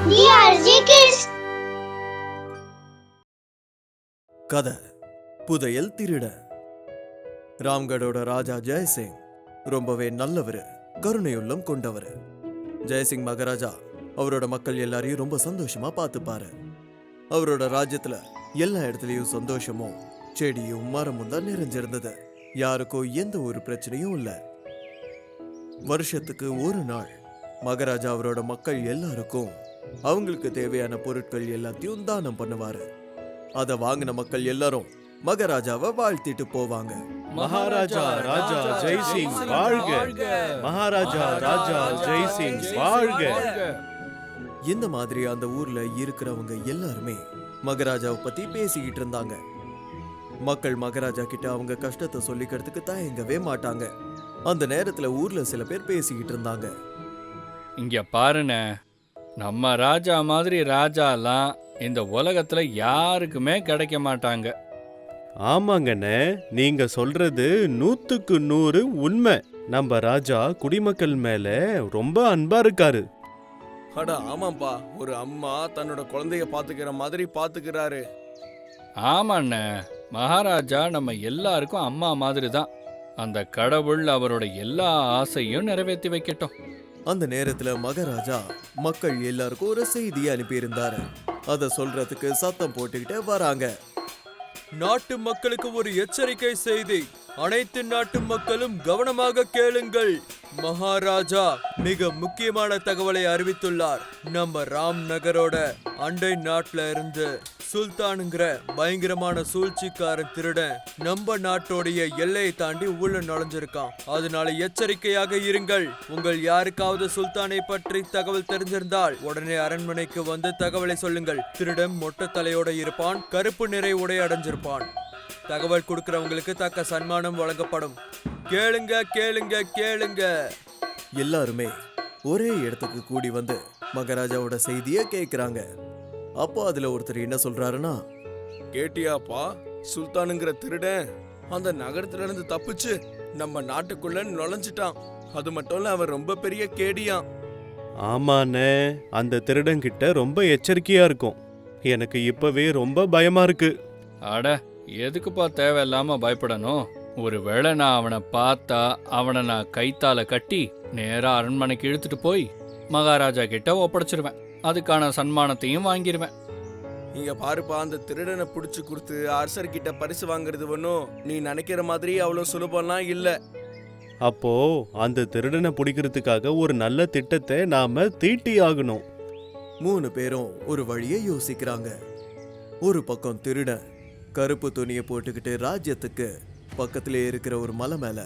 DRG Kids. கதை புதையல் திருட. ராம்கடோட ராஜா ஜெய்சிங் ரொம்பவே நல்லவர், கருணையுள்ளம் கொண்டவர். ஜெய்சிங் மகாராஜா அவரோட மக்கள் எல்லாரையும் ரொம்ப சந்தோஷமா பார்த்துப்பாரு. அவரோட ராஜ்யத்துல எல்லா இடத்துலயும் சந்தோஷமும் செடியும் மரமும் தான் நிறைஞ்சிருந்தது. யாருக்கும் எந்த ஒரு பிரச்சனையும் இல்ல. வருஷத்துக்கு ஒரு நாள் மகாராஜா அவரோட மக்கள் எல்லாருக்கும் அவங்களுக்கு தேவையான பொருட்கள் எல்லாத்தையும் தானம் பண்ணுவாரு. அத வாங்கின மக்கள் எல்லாரும் மகாராஜாவை வாழ்த்திட்டு போவாங்க. மகாராஜா ராஜா ஜெய்சிங் வாழ்க, மகாராஜா ராஜா ஜெய்சிங் வாழ்க. இந்த மாதிரி அந்த ஊர்ல இருக்கிறவங்க எல்லாருமே மகாராஜாவை பத்தி பேசிக்கிட்டு இருந்தாங்க. மக்கள் மகாராஜா கிட்ட அவங்க கஷ்டத்தை சொல்லிக்கிறதுக்கு தயங்கவே மாட்டாங்க. அந்த நேரத்துல ஊர்ல சில பேர் பேசிக்கிட்டு இருந்தாங்க. இங்க பாருண்ண, நம்ம ராஜா மாதிரி ராஜாலாம் இந்த உலகத்துல யாருக்குமே கிடைக்க மாட்டாங்க. ஆமாங்கண்ணே, நீங்க சொல்றது 100க்கு 100 உண்மை. நம்ம ராஜா குடிமக்கள் மேல ரொம்ப அன்பா இருக்காரு. அட ஆமாப்பா, ஒரு அம்மா தன்னோட குழந்தைய பாத்துக்கிற மாதிரி பாத்துக்கிறாரு. ஆமாண்ண, மகாராஜா நம்ம எல்லாருக்கும் அம்மா மாதிரி தான். அந்த கடவுள் அவரோட எல்லா ஆசையும் நிறைவேற்றி வைக்கட்டும். அந்த நேரத்துல மகாராஜா மக்கள் எல்லாருக்கும் ஒரு செய்தியை அனுப்பியிருந்தாரு. அத சொல்றதுக்கு சத்தம் போட்டுக்கிட்டே வராங்க. நாட்டு மக்களுக்கு ஒரு எச்சரிக்கை செய்தி. அனைத்து நாட்டு மக்களும் கவனமாக கேளுங்கள். மகாராஜா மிக முக்கியமான தகவலை அறிவித்துள்ளார். நம்ம ராம் நகரோட அண்டை நாட்டுல இருந்து சுல்தானுங்கிற பயங்கரமான சூழ்ச்சிக்காரன் திருடன் நம்ம நாட்டோடைய எல்லையை தாண்டி உள்ள நுழைஞ்சிருக்கான். அதனால எச்சரிக்கையாக இருங்கள். உங்கள் யாருக்காவது சுல்தானை பற்றி தகவல் தெரிஞ்சிருந்தால் உடனே அரண்மனைக்கு வந்து தகவலை சொல்லுங்கள். திருடன் மொட்டை தலையோட இருப்பான், கருப்பு நிறை உடை அடைஞ்சிருப்பான். தகவல் கொடுக்கிறவங்களுக்கு தக்க சன்மானம் வழங்கப்படும். கேளுங்க கேளுங்க கேளுங்க. எல்லாருமே ஒரே இடத்துக்கு கூடி வந்து மகாராஜாவோட செய்தியை கேக்குறாங்க. அப்போ அதுல ஒருத்தர் என்ன சொல்றாருன்னா, கேட்டியாப்பா, சுல்தானுங்கிற திருடன் அந்த நகரத்துல இருந்து தப்பிச்சு நம்ம நாட்டுக்குள்ள நுழைஞ்சிட்டான். அது மட்டும் இல்ல, அவன் ரொம்ப பெரிய கேடியான். ஆமாண்ணே, அந்த திருடங்கிட்ட ரொம்ப எச்சரிக்கையா இருக்கும். எனக்கு இப்பவே ரொம்ப பயமா இருக்கு. அட, எதுக்குப்பா தேவையில்லாம பயப்படணும்? ஒருவேளை நான் அவனை பார்த்தா அவனை நான் கைத்தால கட்டி நேரா அரண்மனைக்கு இழுத்துட்டு போய் மகாராஜா கிட்ட ஒப்படைச்சிருவேன். அதுக்கான சன்மானத்தையும் வாங்கிடுவேன். இங்க பாருப்பா, அந்த திருடனை புடிச்சு கொடுத்து அரசர்கிட்ட பரிசு வாங்குறது ஒன்னும் நீ நினைக்கிற மாதிரி அவ்வளவு சுலபம்லாம் இல்ல. அப்போ அந்த திருடனை பிடிக்கிறதுக்காக ஒரு நல்ல திட்டத்தை நாம தீட்டி ஆகணும். 3 பேரும் ஒரு வழியை யோசிக்கிறாங்க. ஒரு பக்கம் திருடன் கருப்பு துணியை போட்டுக்கிட்டு ராஜ்யத்துக்கு பக்கத்திலே இருக்கிற ஒரு மலை மேல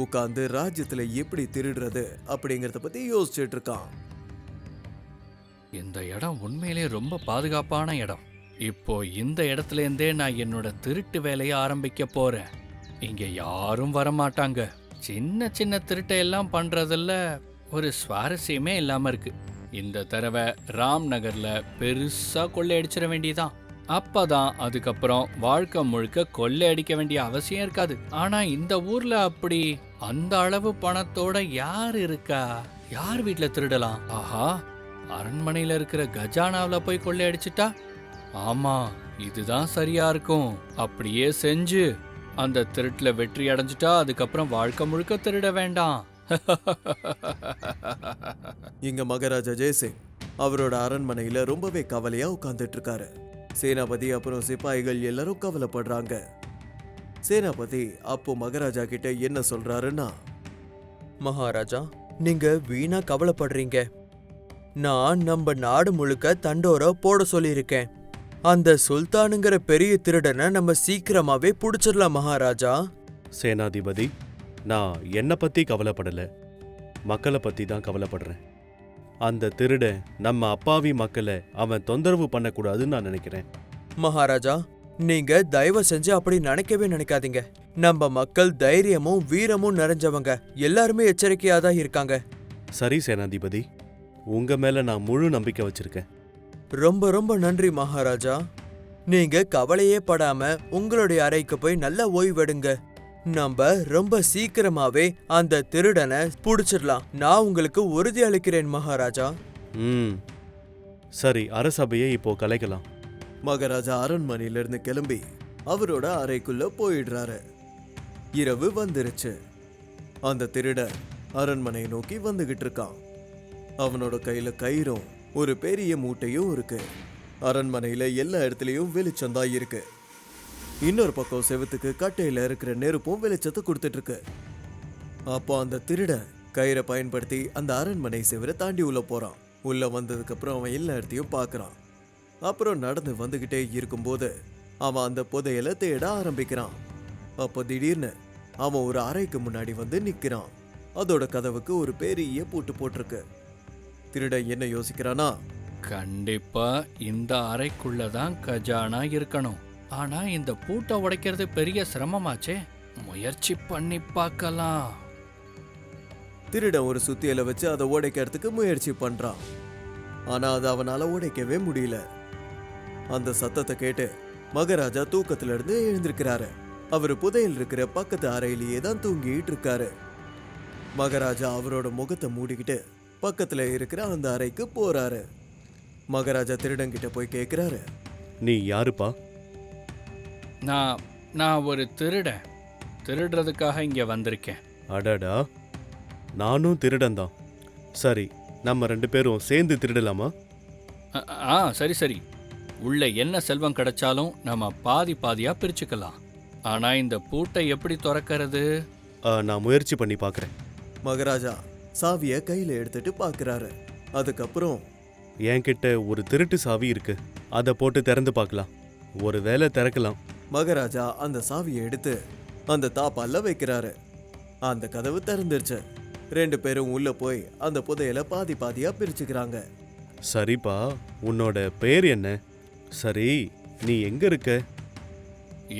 உட்கார்ந்து ராஜ்யத்துல எப்படி திருடுறது அப்படிங்கறத பத்தி யோசிச்சுட்டு இருக்கான். இந்த இடம் உண்மையிலே ரொம்ப பாதுகாப்பான இடம். இப்போ இந்த இடத்துல இருந்தே நான் என்னோட திருட்டு வேலையை ஆரம்பிக்க போறேன். இங்க யாரும் வரமாட்டாங்க. சின்ன சின்ன திருட்டையெல்லாம் பண்றதுல ஒரு சுவாரஸ்யமே இல்லாம இருக்கு. இந்த தடவை ராம் நகர்ல பெருசா கொள்ளையடிச்சிட வேண்டியதான். அப்பதான் அதுக்கப்புறம் வாழ்க்கை முழுக்க கொள்ளையடிக்க வேண்டிய அவசியம் இருக்காது. ஆனா இந்த ஊர்ல அப்படி அந்த அளவு பணத்தோட யார் இருக்கா? யார் வீட்டுல திருடலாம்? ஆஹா, அரண்மனையில இருக்கிற கஜானாவில போய் கொள்ளையடிச்சிட்டா? ஆமா, இதுதான் சரியா இருக்கும். அப்படியே செஞ்சு அந்த திருட்டுல வெற்றி அடைஞ்சிட்டா அதுக்கப்புறம் வாழ்க்கை முழுக்க திருட வேண்டாம். இங்க மகாராஜா ஜெய்சிங் அவரோட அரண்மனையில ரொம்பவே கவலையா உட்கார்ந்துட்டு இருக்காரு. சேனாபதி அப்புறம் சிப்பாய்கள் எல்லாரும் கவலைப்படுறாங்க. சேனாபதி அப்போ மகாராஜா கிட்ட என்ன சொல்றாருன்னா, மகாராஜா, நீங்க வீணா கவலைப்படுறீங்க. நான் நம்ம நாடு முழுக்க தண்டோரா போட சொல்லியிருக்கேன். அந்த சுல்தானுங்கிற பெரிய திருடனை நம்ம சீக்கிரமாவே புடிச்சிடலாம் மகாராஜா. சேனாதிபதி, நான் என்னை பத்தி கவலைப்படல, மக்களை பத்தி தான் கவலைப்படுறேன். அந்த திருட நம்ம அப்பாவி மக்களை அவன் தொந்தரவு பண்ணக்கூடாதுன்னு நான் நினைக்கிறேன். மகாராஜா, நீங்க தயவு செஞ்சு அப்படி நினைக்கவே நினைக்காதீங்க. நம்ம மக்கள் தைரியமும் வீரமும் நிறைஞ்சவங்க. எல்லாருமே எச்சரிக்கையா தான் இருக்காங்க. சரி சேனாதிபதி, உங்க மேல நான் முழு நம்பிக்கை வச்சிருக்கேன். ரொம்ப ரொம்ப நன்றி மகாராஜா. நீங்க கவலையே படாம உங்களுடைய அறைக்கு போய் நல்லா ஓய்வெடுங்க. நம்ம ரொம்ப சீக்கிரமாவே அந்த திருடனை புடிச்சிடலாம். நான் உங்களுக்கு உறுதி அளிக்கிறேன் மகாராஜா. சரி, அரசபையை இப்போ கலைக்கலாம். மகாராஜா அரண்மனையிலிருந்து கிளம்பி அவரோட அறைக்குள்ள போயிடுறாரு. இரவு வந்துருச்சு. அந்த திருடன் அரண்மனையை நோக்கி வந்துகிட்டு இருக்கான். அவனோட கையில கயிறும் ஒரு பெரிய மூட்டையும் இருக்கு. அரண்மனையில எல்லா இடத்துலயும் வெளிச்சம்தான் இருக்கு. இன்னொரு பக்கம் செவுத்துக்கு கட்டையில இருக்கிற நெருப்பும் வெளிச்சத்தை கொடுத்துட்டு இருக்கு. அப்போ அந்த திருடன் கயிறை பயன்படுத்தி அந்த அரண்மனை செவரை தாண்டி உள்ள போறான். உள்ள வந்ததுக்கு அப்புறம் அவன் எல்லா இடத்தையும் பார்க்கறான். அப்புறம் நடந்து வந்துகிட்டே இருக்கும்போது அவன் அந்த புதையலை தேட ஆரம்பிக்கிறான். அப்போ திடீர்னு அவன் ஒரு அறைக்கு முன்னாடி வந்து நிக்கிறான். அதோட கதவுக்கு ஒரு பெரிய பூட்டு போட்டிருக்கு. திருடன் என்ன யோசிக்கிறானா, கண்டிப்பா இந்த அறைக்குள்ளதான் கஜானா இருக்கணும். ஆனா இந்த பூட்டை உடைக்கிறது பெரிய சிரமமாச்சே. முயற்சி பண்ணி பார்க்கலாம். திருடன் ஒரு சுத்தியலை வச்சு அதை உடைக்கிறதுக்கு முயற்சி பண்றான். ஆனா அது அவனால உடைக்கவே முடியல. அந்த சத்தத்தை கேட்டு மகாராஜா தூக்கத்துல இருந்து எழுந்திருக்கிறாரு. அவர் புதையல் இருக்கிற பக்கத்து அறையிலேயே தான் தூங்கிட்டு இருக்காரு. மகாராஜா அவரோட முகத்தை மூடிக்கிட்டு பக்கத்துல இருக்கிற அந்த அறைக்கு போறாரு. மகாராஜா திருடங்கிட்ட போய் கேக்குறாரு, நீ யாருப்பா? நான் ஒரு திருடன். திருடுறதுக்காக இங்க வந்திருக்கேன். அடடா, நானும் திருடன் தான். சரி, நம்ம 2 பேரும் சேர்ந்து திருடலாமா? சரி சரி. உள்ள என்ன செல்வம் கிடைச்சாலும் நம்ம பாதி பாதியா பிரிச்சுக்கலாம். ஆனா இந்த பூட்டை எப்படி திறக்கிறது? நான் முயற்சி பண்ணி பார்க்குறேன். மகாராஜா சாவிய கையில எடுத்துட்டு பாக்குறாரு. அதுக்கப்புறம் என்கிட்ட ஒரு திருட்டு சாவி இருக்கு, அதை போட்டு திறந்து பார்க்கலாம். ஒரு வேளை திறக்கலாம். மகாராஜா அந்த சாவியை எடுத்து அந்த தாப்பால வைக்கிறாரு. அந்த கதவு திறந்துருச்சு. 2 பேரும் உள்ள போய் அந்த புதையலை பாதி பாதியா பிரிச்சுக்கிறாங்க. சரிப்பா, உன்னோட பேர் என்ன? சரி, நீ எங்க இருக்க?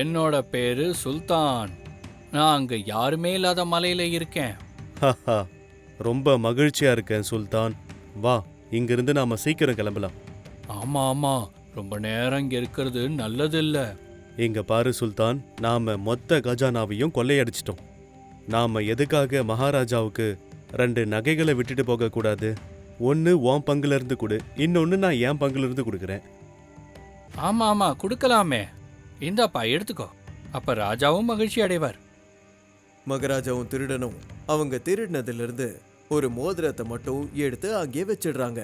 என்னோட பேரு சுல்தான். நான் அங்க யாருமே இல்லாத மலையில இருக்கேன். ஹஹா, ரொம்ப மகிழ்ச்சியா இருக்கேன் சுல்தான். வா, இங்கிருந்து நாம சீக்கிரம் கிளம்பலாம். ஆமா ஆமா, ரொம்ப நேரம் இங்க இருக்கிறது நல்லது இல்ல. இங்க பாரு சுல்தான், நாம மொத்த கஜானாவையும் கொள்ளையடிச்சிட்டோம். நாம எதுக்காக மகாராஜாவுக்கு 2 நகைகளை விட்டுட்டு போக கூடாது? ஒன்னு உன் பங்குல இருந்து கொடு, இன்னொன்னு நான் என் பங்குல இருந்து கொடுக்குறேன். ஆமா ஆமா, கொடுக்கலாமே. இந்தாப்பா எடுத்துக்கோ. அப்ப ராஜாவும் மகிழ்ச்சி அடைவார். மகாராஜாவும் திருடனும் அவங்க திருடினதிலிருந்து ஒரு மோதிரத்தை மட்டும் எடுத்து அங்கேயே வச்சிடுறாங்க.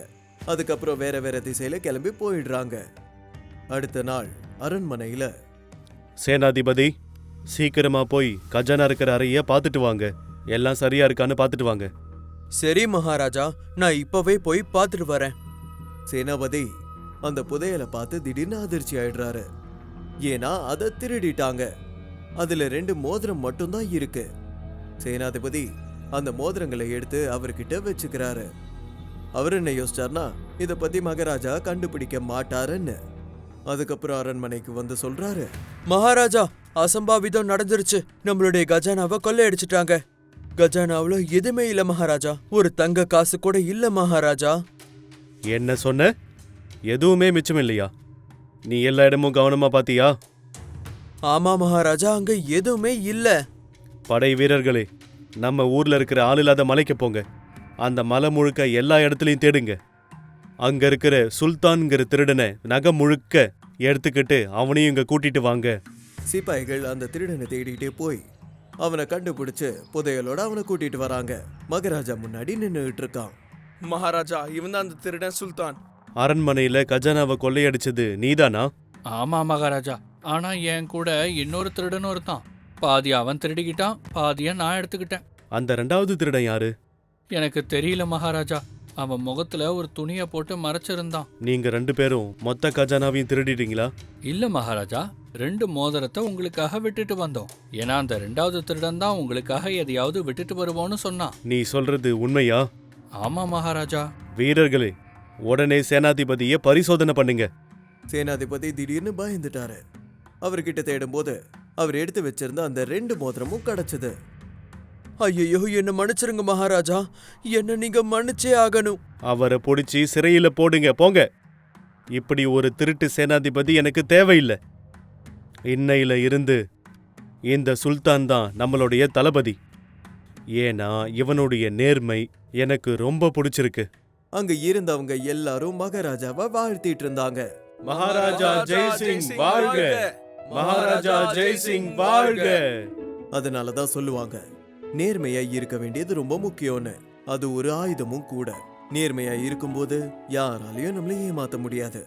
அதுக்கப்புறம் வேற வேற திசையில கிளம்பி போயிடுறாங்க. அடுத்த நாள் அரண்மனையில சேனாதிபதி, சீக்கிரமா போய் கஜானா இருக்கிற அறைய பார்த்துட்டு வாங்க. எல்லாம் சரியா இருக்கான்னு பார்த்துட்டு வாங்க. சரி மகாராஜா, நான் இப்பவே போய் பார்த்துட்டு வரேன். சேனாபதி அந்த புதையலை பார்த்து திடீர்னு அதிர்ச்சி ஆயிடுறாரு. ஏன்னா அதை திருடிட்டாங்க. அதுல 2 மோதிரம் மட்டும்தான் இருக்கு. சேனாதிபதி அந்த மோதிரங்களை எடுத்து அவர்கிட்ட வச்சுக்கிறாரு. அவர் என்ன யோசிச்சார்னா, இத பத்தி மகாராஜா கண்டுபிடிக்க மாட்டாருன்னு. அதுக்கப்புறம் அரண்மனைக்கு வந்து சொல்றாரு, மகாராஜா, அசம்பாவிதம் நடந்துருச்சு. நம்மளுடைய கஜானாவை கொள்ளையடிச்சிட்டாங்க. கஜானாவுல எதுவுமே இல்ல மகாராஜா. ஒரு தங்க காசு கூட இல்ல மகாராஜா. என்ன சொன்ன? எதுவுமே மிச்சம் இல்லையா? நீ எல்லா இடமும் கவனமா பாத்தியா? ஆமா மகாராஜா, அங்க எதுவுமே இல்ல. படை வீரர்களே, நம்ம ஊர்ல இருக்கிற ஆளில்லாத மலைக்கு போங்க. அந்த மலை முழுக்க எல்லா இடத்துலையும் தேடுங்க. அங்க இருக்கிற சுல்தான்ங்கிற திருடனை நகை முழுக்க எடுத்துக்கிட்டு அவனையும் இங்க கூட்டிட்டு வாங்க. சிப்பாய்கள் அந்த திருடனை தேடிட்டே போய் அவனை கண்டுபிடிச்சு புதையலோட அவனை கூட்டிட்டு வராங்க. மகாராஜா முன்னாடி நின்னுகிட்டு இருக்கான். மகாராஜா, இவன் தான் அந்த திருடன் சுல்தான். அரண்மனையில கஜானாவை கொள்ளையடிச்சது நீதானா? ஆமா மகாராஜா. ஆனா என் கூட இன்னொரு திருடனும் இருந்தான். பாதி அவன் திருடிக்கிட்டான், பாதிய நான் எடுத்துக்கிட்டேன். அந்த 2வது திருடன் யாரு? எனக்கு தெரியல மகாராஜா. அவன் முகத்துல ஒரு துணிய போட்டு மறைச்சிருந்தான். நீங்க 2 பேரும் மொத்த கஜானாவையும் திருடிட்டீங்களா? இல்ல மகாராஜா, 2 மோதிரத்தை உங்களுக்காக விட்டுட்டு வந்தோம். ஏன்னா அந்த 2வது திருடன் தான் உங்களுக்காக எதையாவது விட்டுட்டு வருவோன்னு சொன்னான். நீ சொல்றது உண்மையா? ஆமா மகாராஜா. வீரர்களே, உடனே சேனாதிபதியை பரிசோதனை பண்ணுங்க. சேனாதிபதி திடீர்னு பயந்துட்டாரு. அவர்கிட்ட தேடும்போது அவர் எடுத்து வச்சிருந்த அந்த 2 மோதிரமும் கிடைச்சது. ஐயோ, என்ன மன்னிச்சிருங்க மகாராஜா. என்ன நீங்க மன்னிச்சே ஆகணும். அவரை பிடிச்சி சிறையில போடுங்க, போங்க. இப்படி ஒரு திருட்டு சேனாதிபதி எனக்கு தேவையில்லை. இன்னையில இருந்து இந்த சுல்தான் தான் நம்மளுடைய தளபதி. ஏன்னா இவனுடைய நேர்மை எனக்கு ரொம்ப பிடிச்சிருக்கு. அங்க இருந்தவங்க எல்லாரும் மகாராஜாவை வாழ்த்திட்டு இருந்தாங்க. மகாராஜா ஜெய்சிங் வாழ்க! மகாராஜா ஜெய்சிங் வாழ்க! அதனாலதான் சொல்லுவாங்க, நேர்மையா இருக்க வேண்டியது ரொம்ப முக்கியம்னு. அது ஒரு ஆயுதமும் கூட. நேர்மையா இருக்கும்போது யாராலையும் நம்மள ஏமாத்த முடியாது.